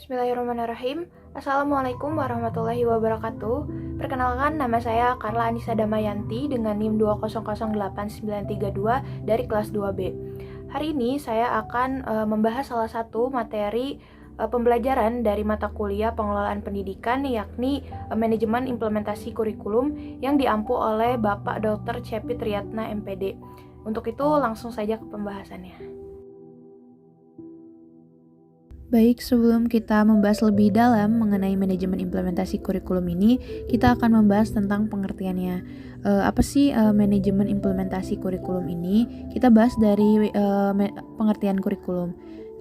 Bismillahirrahmanirrahim. Assalamualaikum warahmatullahi wabarakatuh. Perkenalkan, nama saya Karla Anissa Damayanti dengan NIM 2008932 dari kelas 2B. Hari ini saya akan membahas salah satu materi pembelajaran dari mata kuliah pengelolaan pendidikan, yakni manajemen implementasi kurikulum yang diampu oleh Bapak Dr. Cepi Triyatna MPD. Untuk itu langsung saja ke pembahasannya. Baik, sebelum kita membahas lebih dalam mengenai manajemen implementasi kurikulum ini, kita akan membahas tentang pengertiannya. Apa sih manajemen implementasi kurikulum ini? Kita bahas dari pengertian kurikulum.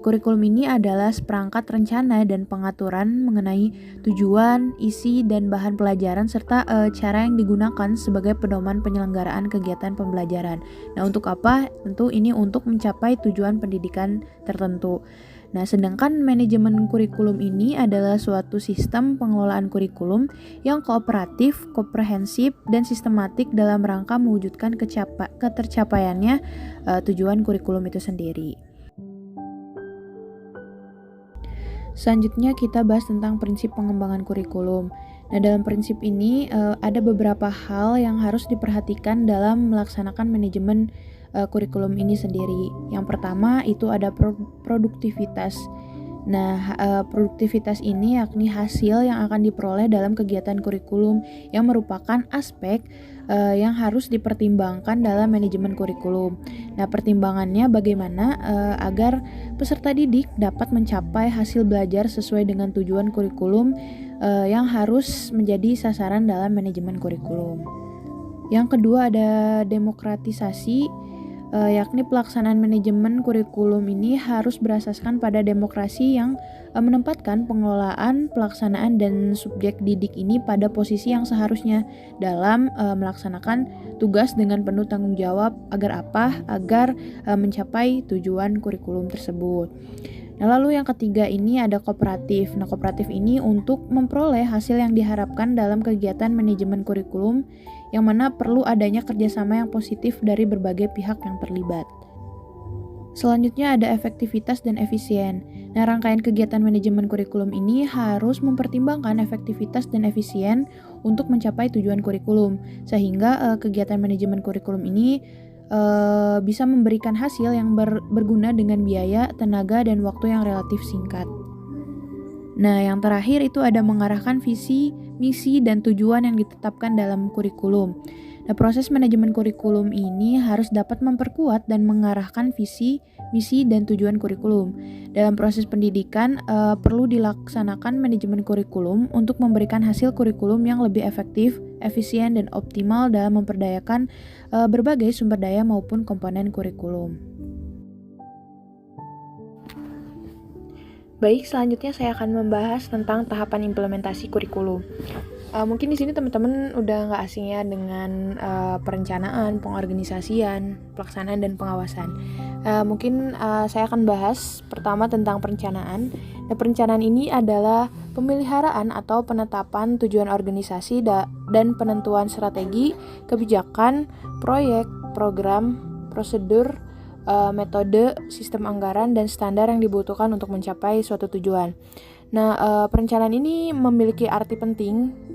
Kurikulum ini adalah seperangkat rencana dan pengaturan mengenai tujuan, isi, dan bahan pelajaran serta cara yang digunakan sebagai pedoman penyelenggaraan kegiatan pembelajaran. Nah, untuk apa? Tentu ini untuk mencapai tujuan pendidikan tertentu. Nah, sedangkan manajemen kurikulum ini adalah suatu sistem pengelolaan kurikulum yang kooperatif, komprehensif, dan sistematik dalam rangka mewujudkan ketercapaiannya tujuan kurikulum itu sendiri. Selanjutnya kita bahas tentang prinsip pengembangan kurikulum. Nah, dalam prinsip ini ada beberapa hal yang harus diperhatikan dalam melaksanakan manajemen kurikulum ini sendiri. Yang pertama itu ada produktivitas. Nah, produktivitas ini yakni hasil yang akan diperoleh dalam kegiatan kurikulum yang merupakan aspek yang harus dipertimbangkan dalam manajemen kurikulum. Nah, pertimbangannya bagaimana agar peserta didik dapat mencapai hasil belajar sesuai dengan tujuan kurikulum yang harus menjadi sasaran dalam manajemen kurikulum. Yang kedua ada demokratisasi, yakni pelaksanaan manajemen kurikulum ini harus berasaskan pada demokrasi yang menempatkan pengelolaan, pelaksanaan, dan subjek didik ini pada posisi yang seharusnya dalam melaksanakan tugas dengan penuh tanggung jawab agar mencapai tujuan kurikulum tersebut. Nah, lalu yang ketiga ini ada kooperatif. Nah, kooperatif ini untuk memperoleh hasil yang diharapkan dalam kegiatan manajemen kurikulum yang mana perlu adanya kerjasama yang positif dari berbagai pihak yang terlibat. Selanjutnya ada efektivitas dan efisien. Nah, rangkaian kegiatan manajemen kurikulum ini harus mempertimbangkan efektivitas dan efisien untuk mencapai tujuan kurikulum, sehingga kegiatan manajemen kurikulum ini bisa memberikan hasil yang berguna dengan biaya, tenaga, dan waktu yang relatif singkat. Nah, yang terakhir itu ada mengarahkan visi, misi, dan tujuan yang ditetapkan dalam kurikulum. Nah, proses manajemen kurikulum ini harus dapat memperkuat dan mengarahkan visi, misi, dan tujuan kurikulum. Dalam proses pendidikan, perlu dilaksanakan manajemen kurikulum untuk memberikan hasil kurikulum yang lebih efektif, efisien, dan optimal dalam memperdayakan berbagai sumber daya maupun komponen kurikulum. Baik, selanjutnya saya akan membahas tentang tahapan implementasi kurikulum. Mungkin di sini teman-teman udah nggak asing ya dengan perencanaan, pengorganisasian, pelaksanaan, dan pengawasan. Mungkin saya akan bahas pertama tentang perencanaan. Nah, perencanaan ini adalah pemeliharaan atau penetapan tujuan organisasi dan penentuan strategi, kebijakan, proyek, program, prosedur, metode, sistem anggaran, dan standar yang dibutuhkan untuk mencapai suatu tujuan. Nah, perencanaan ini memiliki arti penting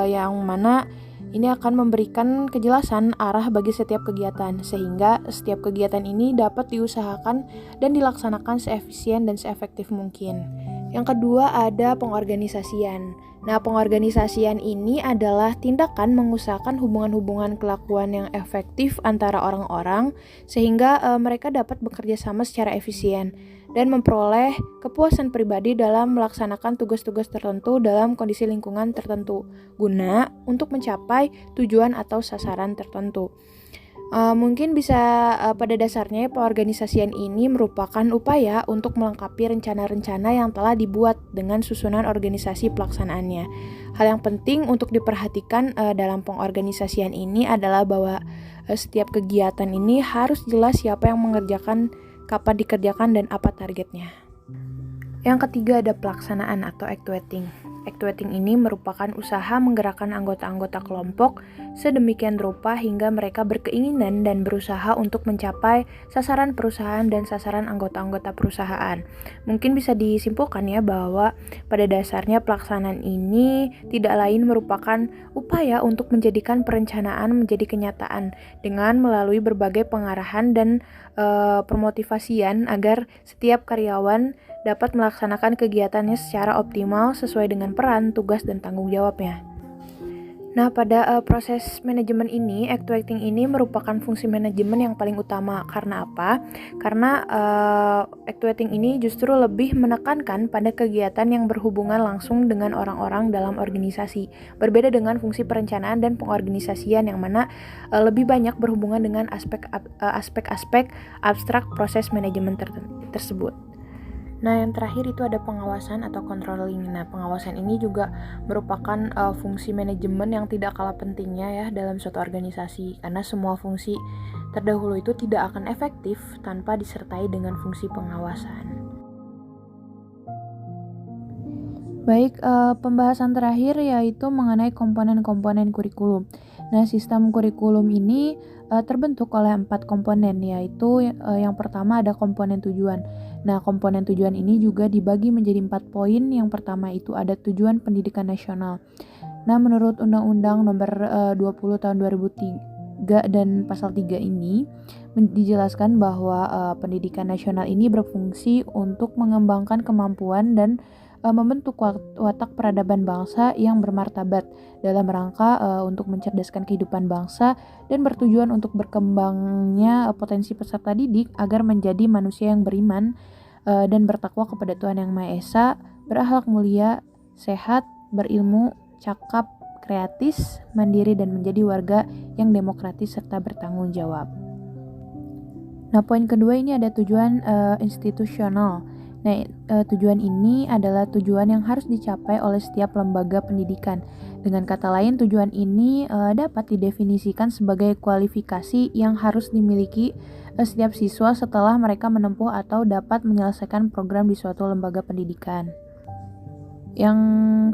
yang mana ini akan memberikan kejelasan arah bagi setiap kegiatan, sehingga setiap kegiatan ini dapat diusahakan dan dilaksanakan seefisien dan seefektif mungkin. Yang kedua ada pengorganisasian. Nah, pengorganisasian ini adalah tindakan mengusahakan hubungan-hubungan kelakuan yang efektif antara orang-orang sehingga mereka dapat bekerja sama secara efisien dan memperoleh kepuasan pribadi dalam melaksanakan tugas-tugas tertentu dalam kondisi lingkungan tertentu guna untuk mencapai tujuan atau sasaran tertentu. Mungkin bisa pada dasarnya pengorganisasian ini merupakan upaya untuk melengkapi rencana-rencana yang telah dibuat dengan susunan organisasi pelaksanaannya. Hal yang penting untuk diperhatikan dalam pengorganisasian ini adalah bahwa setiap kegiatan ini harus jelas siapa yang mengerjakan, kapan dikerjakan, dan apa targetnya. Yang ketiga ada pelaksanaan atau actuating. Actuating ini merupakan usaha menggerakkan anggota-anggota kelompok sedemikian rupa hingga mereka berkeinginan dan berusaha untuk mencapai sasaran perusahaan dan sasaran anggota-anggota perusahaan. Mungkin bisa disimpulkan ya bahwa pada dasarnya pelaksanaan ini tidak lain merupakan upaya untuk menjadikan perencanaan menjadi kenyataan dengan melalui berbagai pengarahan dan permotivasian agar setiap karyawan dapat melaksanakan kegiatannya secara optimal sesuai dengan peran, tugas, dan tanggung jawabnya. Nah, pada proses manajemen ini, actuating ini merupakan fungsi manajemen yang paling utama. Karena apa? Karena actuating ini justru lebih menekankan pada kegiatan yang berhubungan langsung dengan orang-orang dalam organisasi. Berbeda dengan fungsi perencanaan dan pengorganisasian yang mana lebih banyak berhubungan dengan aspek-aspek abstrak proses manajemen tersebut. Nah, yang terakhir itu ada pengawasan atau controlling. Nah, pengawasan ini juga merupakan fungsi manajemen yang tidak kalah pentingnya ya dalam suatu organisasi, karena semua fungsi terdahulu itu tidak akan efektif tanpa disertai dengan fungsi pengawasan. Baik, pembahasan terakhir yaitu mengenai komponen-komponen kurikulum. Nah, sistem kurikulum ini terbentuk oleh 4 komponen, yaitu yang pertama ada komponen tujuan. Nah, komponen tujuan ini juga dibagi menjadi 4 poin. Yang pertama itu ada tujuan pendidikan nasional. Nah, menurut Undang-Undang Nomor 20 Tahun 2003 dan Pasal 3 ini dijelaskan bahwa pendidikan nasional ini berfungsi untuk mengembangkan kemampuan dan membentuk watak peradaban bangsa yang bermartabat dalam rangka untuk mencerdaskan kehidupan bangsa dan bertujuan untuk berkembangnya potensi peserta didik agar menjadi manusia yang beriman dan bertakwa kepada Tuhan Yang Maha Esa, berakhlak mulia, sehat, berilmu, cakap, kreatif, mandiri, dan menjadi warga yang demokratis serta bertanggung jawab. Nah, poin kedua ini ada tujuan institusional. Nah, tujuan ini adalah tujuan yang harus dicapai oleh setiap lembaga pendidikan. Dengan kata lain, tujuan ini dapat didefinisikan sebagai kualifikasi yang harus dimiliki setiap siswa setelah mereka menempuh atau dapat menyelesaikan program di suatu lembaga pendidikan. Yang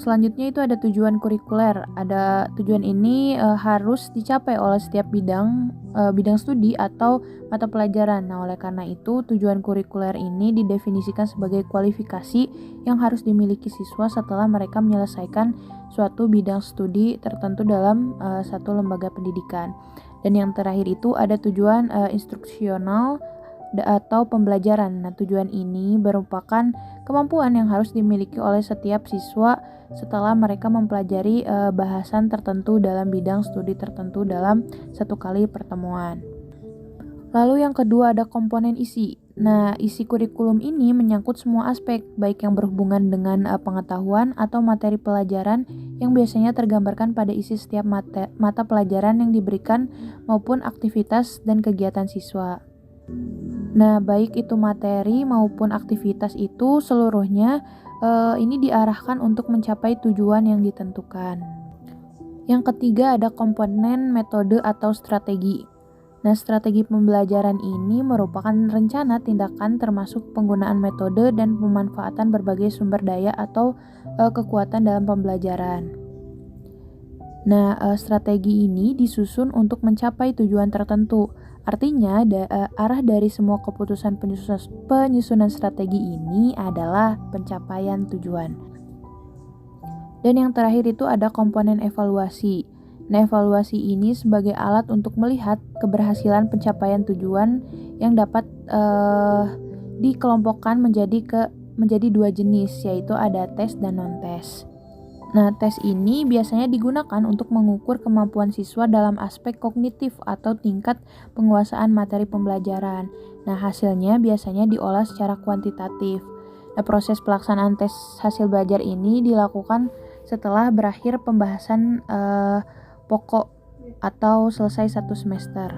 selanjutnya itu ada tujuan kurikuler. Ada tujuan ini harus dicapai oleh setiap bidang studi atau mata pelajaran. Nah, oleh karena itu tujuan kurikuler ini didefinisikan sebagai kualifikasi yang harus dimiliki siswa setelah mereka menyelesaikan suatu bidang studi tertentu dalam satu lembaga pendidikan. Dan yang terakhir itu ada tujuan instruksional atau pembelajaran. Nah, tujuan ini merupakan kemampuan yang harus dimiliki oleh setiap siswa setelah mereka mempelajari bahasan tertentu dalam bidang studi tertentu dalam satu kali pertemuan. Lalu yang kedua ada komponen isi. Nah, isi kurikulum ini menyangkut semua aspek, baik yang berhubungan dengan pengetahuan atau materi pelajaran yang biasanya tergambarkan pada isi setiap mata pelajaran yang diberikan maupun aktivitas dan kegiatan siswa. Nah, baik itu materi maupun aktivitas itu seluruhnya ini diarahkan untuk mencapai tujuan yang ditentukan. Yang ketiga ada komponen metode atau strategi. Nah, strategi pembelajaran ini merupakan rencana tindakan termasuk penggunaan metode dan pemanfaatan berbagai sumber daya atau kekuatan dalam pembelajaran. Nah, strategi ini disusun untuk mencapai tujuan tertentu. Artinya, arah dari semua keputusan penyusunan strategi ini adalah pencapaian tujuan. Dan yang terakhir itu ada komponen evaluasi. Nah, evaluasi ini sebagai alat untuk melihat keberhasilan pencapaian tujuan yang dapat dikelompokkan menjadi 2 jenis, yaitu ada tes dan non-tes. Nah, tes ini biasanya digunakan untuk mengukur kemampuan siswa dalam aspek kognitif atau tingkat penguasaan materi pembelajaran. Nah, hasilnya biasanya diolah secara kuantitatif. Nah, proses pelaksanaan tes hasil belajar ini dilakukan setelah berakhir pembahasan pokok atau selesai 1 semester.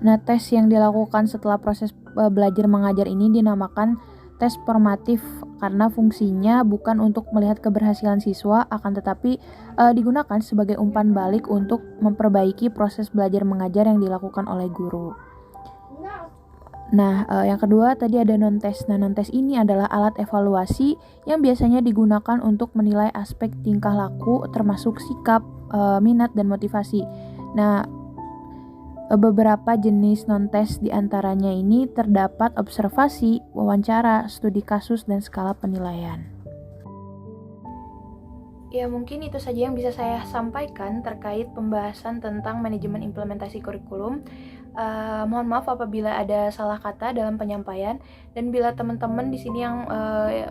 Nah, tes yang dilakukan setelah proses belajar mengajar ini dinamakan tes formatif karena fungsinya bukan untuk melihat keberhasilan siswa, akan tetapi digunakan sebagai umpan balik untuk memperbaiki proses belajar mengajar yang dilakukan oleh guru. Nah, yang kedua tadi ada non-tes. Nah, non-tes ini adalah alat evaluasi yang biasanya digunakan untuk menilai aspek tingkah laku termasuk sikap, minat, dan motivasi. Nah, beberapa jenis non-tes diantaranya ini terdapat observasi, wawancara, studi kasus, dan skala penilaian. Ya, mungkin itu saja yang bisa saya sampaikan terkait pembahasan tentang manajemen implementasi kurikulum. Mohon maaf apabila ada salah kata dalam penyampaian, dan bila teman-teman di sini yang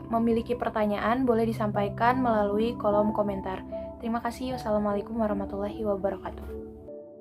memiliki pertanyaan boleh disampaikan melalui kolom komentar. Terima kasih. Wassalamualaikum warahmatullahi wabarakatuh.